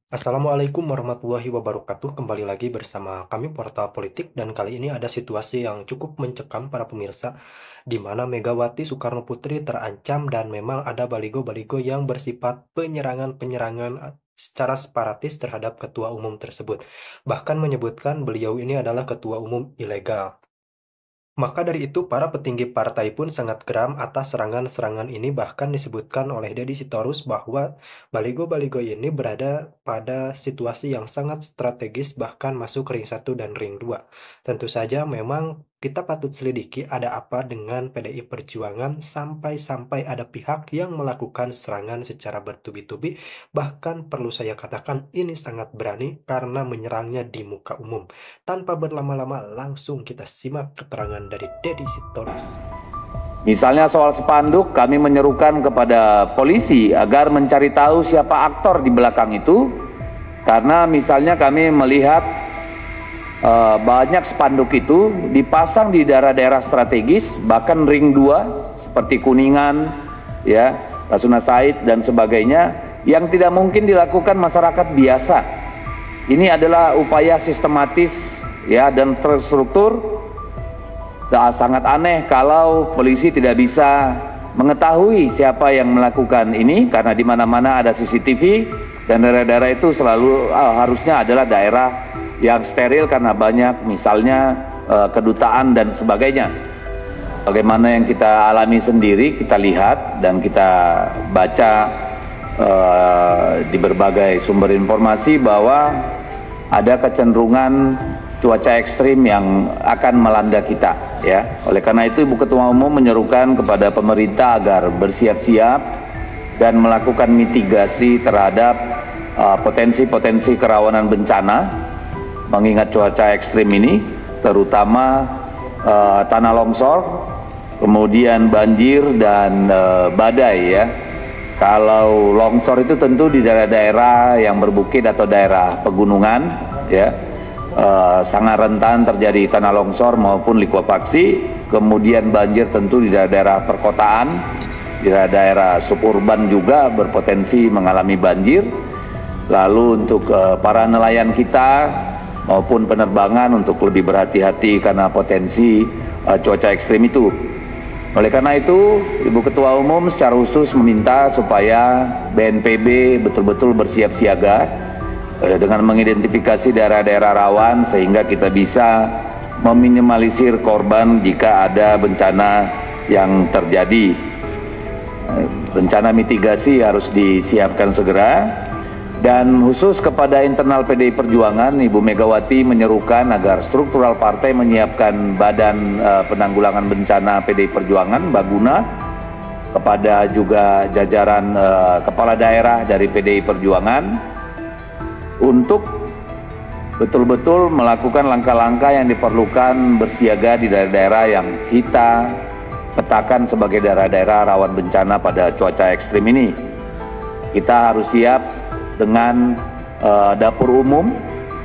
Assalamualaikum warahmatullahi wabarakatuh. Kembali lagi bersama kami Portal Politik dan kali ini ada situasi yang cukup mencekam para pemirsa di mana Megawati Soekarno Putri terancam dan memang ada baligo-baligo yang bersifat penyerangan-penyerangan secara separatis terhadap ketua umum tersebut. Bahkan menyebutkan beliau ini adalah ketua umum ilegal. Maka dari itu, para petinggi partai pun sangat geram atas serangan-serangan ini, bahkan disebutkan oleh Deddy Sitorus bahwa baligo-baligo ini berada pada situasi yang sangat strategis, bahkan masuk ring 1 dan ring 2. Tentu saja memang kita patut selidiki ada apa dengan PDI Perjuangan sampai-sampai ada pihak yang melakukan serangan secara bertubi-tubi, bahkan perlu saya katakan ini sangat berani karena menyerangnya di muka umum. Tanpa berlama-lama, langsung kita simak keterangan dari Deddy Sitorus. Misalnya soal spanduk, kami menyerukan kepada polisi agar mencari tahu siapa aktor di belakang itu. Karena misalnya kami melihat banyak spanduk itu dipasang di daerah-daerah strategis, bahkan ring 2 seperti Kuningan, ya, Rasuna Said dan sebagainya, yang tidak mungkin dilakukan masyarakat biasa. Ini adalah upaya sistematis, ya, dan terstruktur. Sangat aneh kalau polisi tidak bisa mengetahui siapa yang melakukan ini, karena di mana-mana ada CCTV dan daerah-daerah itu selalu harusnya adalah daerah yang steril karena banyak misalnya kedutaan dan sebagainya. Bagaimana yang kita alami sendiri, kita lihat dan kita baca di berbagai sumber informasi bahwa ada kecenderungan cuaca ekstrim yang akan melanda kita, ya. Oleh karena itu Ibu Ketua Umum menyerukan kepada pemerintah agar bersiap-siap dan melakukan mitigasi terhadap potensi-potensi kerawanan bencana mengingat cuaca ekstrim ini, terutama tanah longsor, kemudian banjir dan badai, ya. Kalau longsor itu tentu di daerah-daerah yang berbukit atau daerah pegunungan, ya. Sangat rentan terjadi tanah longsor maupun likuifaksi. Kemudian banjir tentu di daerah-daerah perkotaan, di daerah suburban juga berpotensi mengalami banjir. Lalu untuk para nelayan kita maupun penerbangan untuk lebih berhati-hati karena potensi cuaca ekstrim itu. Oleh karena itu, Ibu Ketua Umum secara khusus meminta supaya BNPB betul-betul bersiap siaga dengan mengidentifikasi daerah-daerah rawan sehingga kita bisa meminimalisir korban jika ada bencana yang terjadi. Rencana mitigasi harus disiapkan segera, dan khusus kepada internal PDI Perjuangan, Ibu Megawati menyerukan agar struktural partai menyiapkan Badan Penanggulangan Bencana PDI Perjuangan, Baguna, kepada juga jajaran kepala daerah dari PDI Perjuangan untuk betul-betul melakukan langkah-langkah yang diperlukan bersiaga di daerah-daerah yang kita petakan sebagai daerah-daerah rawan bencana pada cuaca ekstrim ini. Kita harus siap dengan dapur umum,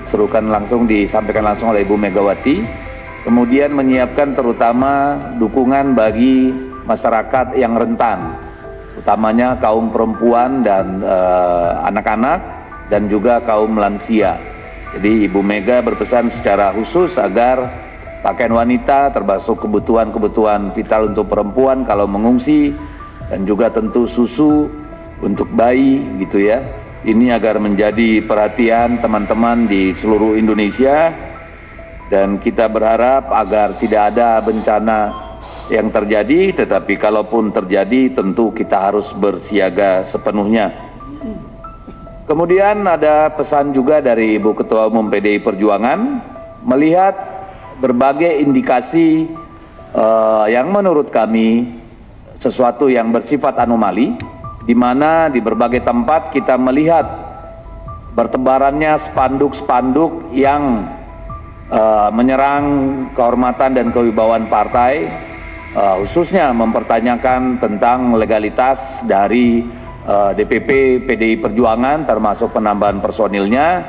serukan langsung disampaikan langsung oleh Ibu Megawati, kemudian menyiapkan terutama dukungan bagi masyarakat yang rentan, utamanya kaum perempuan dan anak-anak, dan juga kaum lansia. Jadi Ibu Mega berpesan secara khusus agar pakaian wanita termasuk kebutuhan-kebutuhan vital untuk perempuan kalau mengungsi, dan juga tentu susu untuk bayi gitu ya. Ini agar menjadi perhatian teman-teman di seluruh Indonesia, dan kita berharap agar tidak ada bencana yang terjadi, tetapi kalaupun terjadi tentu kita harus bersiaga sepenuhnya. Kemudian ada pesan juga dari Ibu Ketua Umum PDI Perjuangan melihat berbagai indikasi yang menurut kami sesuatu yang bersifat anomali, di mana di berbagai tempat kita melihat bertebarannya spanduk-spanduk yang menyerang kehormatan dan kewibawaan partai, khususnya mempertanyakan tentang legalitas dari DPP PDI Perjuangan, termasuk penambahan personilnya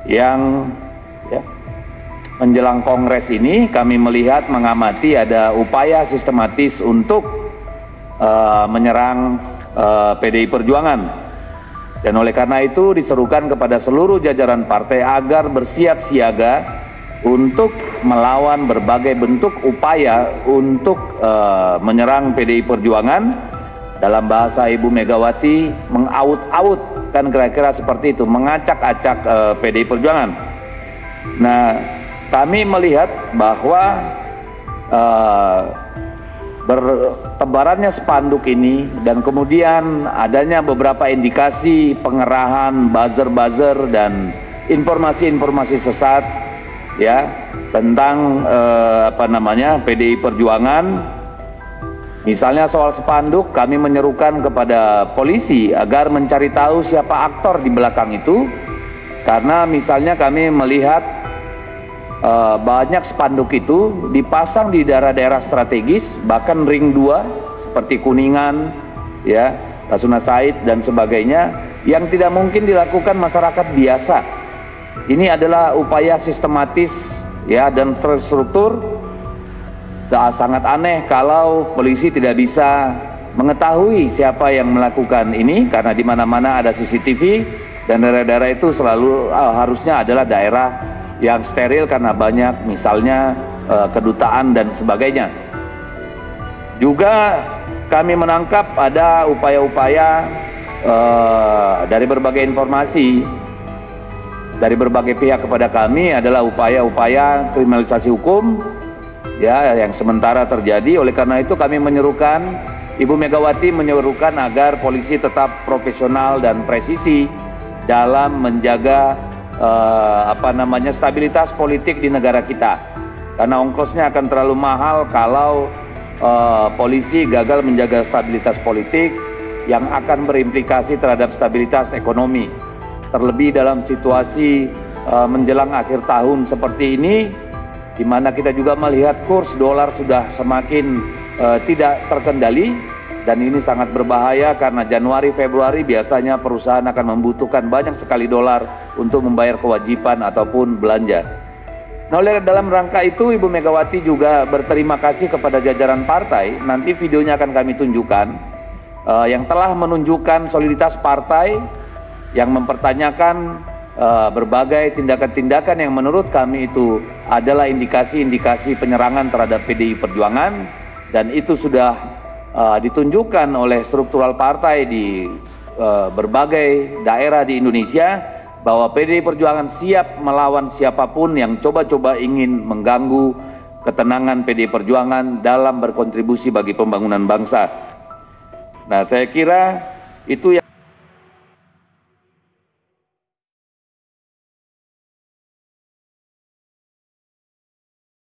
yang menjelang Kongres ini. Kami melihat, mengamati ada upaya sistematis untuk menyerang PDI Perjuangan. Dan oleh karena itu diserukan kepada seluruh jajaran partai agar bersiap siaga untuk melawan berbagai bentuk upaya untuk menyerang PDI Perjuangan. Dalam bahasa Ibu Megawati, mengaut-aut, kan kira-kira seperti itu, mengacak-acak PDI Perjuangan. Nah, kami melihat bahwa bertebarannya spanduk ini dan kemudian adanya beberapa indikasi pengerahan buzzer-buzzer dan informasi-informasi sesat ya tentang PDI Perjuangan. Misalnya soal spanduk, kami menyerukan kepada polisi agar mencari tahu siapa aktor di belakang itu, karena misalnya kami melihat banyak spanduk itu dipasang di daerah-daerah strategis, bahkan ring 2 seperti Kuningan, ya, Rasuna Said dan sebagainya, yang tidak mungkin dilakukan masyarakat biasa. Ini adalah upaya sistematis ya dan terstruktur. Sangat aneh kalau polisi tidak bisa mengetahui siapa yang melakukan ini, karena di mana-mana ada CCTV dan daerah-daerah itu selalu harusnya adalah daerah yang steril karena banyak misalnya kedutaan dan sebagainya. Juga kami menangkap ada upaya-upaya dari berbagai informasi dari berbagai pihak kepada kami adalah upaya-upaya kriminalisasi hukum ya yang sementara terjadi. Oleh karena itu kami menyerukan, Ibu Megawati menyerukan agar polisi tetap profesional dan presisi dalam menjaga stabilitas politik di negara kita, karena ongkosnya akan terlalu mahal kalau polisi gagal menjaga stabilitas politik yang akan berimplikasi terhadap stabilitas ekonomi, terlebih dalam situasi menjelang akhir tahun seperti ini, di mana kita juga melihat kurs dolar sudah semakin tidak terkendali, dan ini sangat berbahaya karena Januari Februari biasanya perusahaan akan membutuhkan banyak sekali dolar untuk membayar kewajiban ataupun belanja. Nah, oleh dalam rangka itu Ibu Megawati juga berterima kasih kepada jajaran partai, nanti videonya akan kami tunjukkan, yang telah menunjukkan soliditas partai yang mempertanyakan berbagai tindakan-tindakan yang menurut kami itu adalah indikasi-indikasi penyerangan terhadap PDI Perjuangan, dan itu sudah ditunjukkan oleh struktural partai di berbagai daerah di Indonesia bahwa PDI Perjuangan siap melawan siapapun yang coba-coba ingin mengganggu ketenangan PDI Perjuangan dalam berkontribusi bagi pembangunan bangsa. Nah, saya kira itu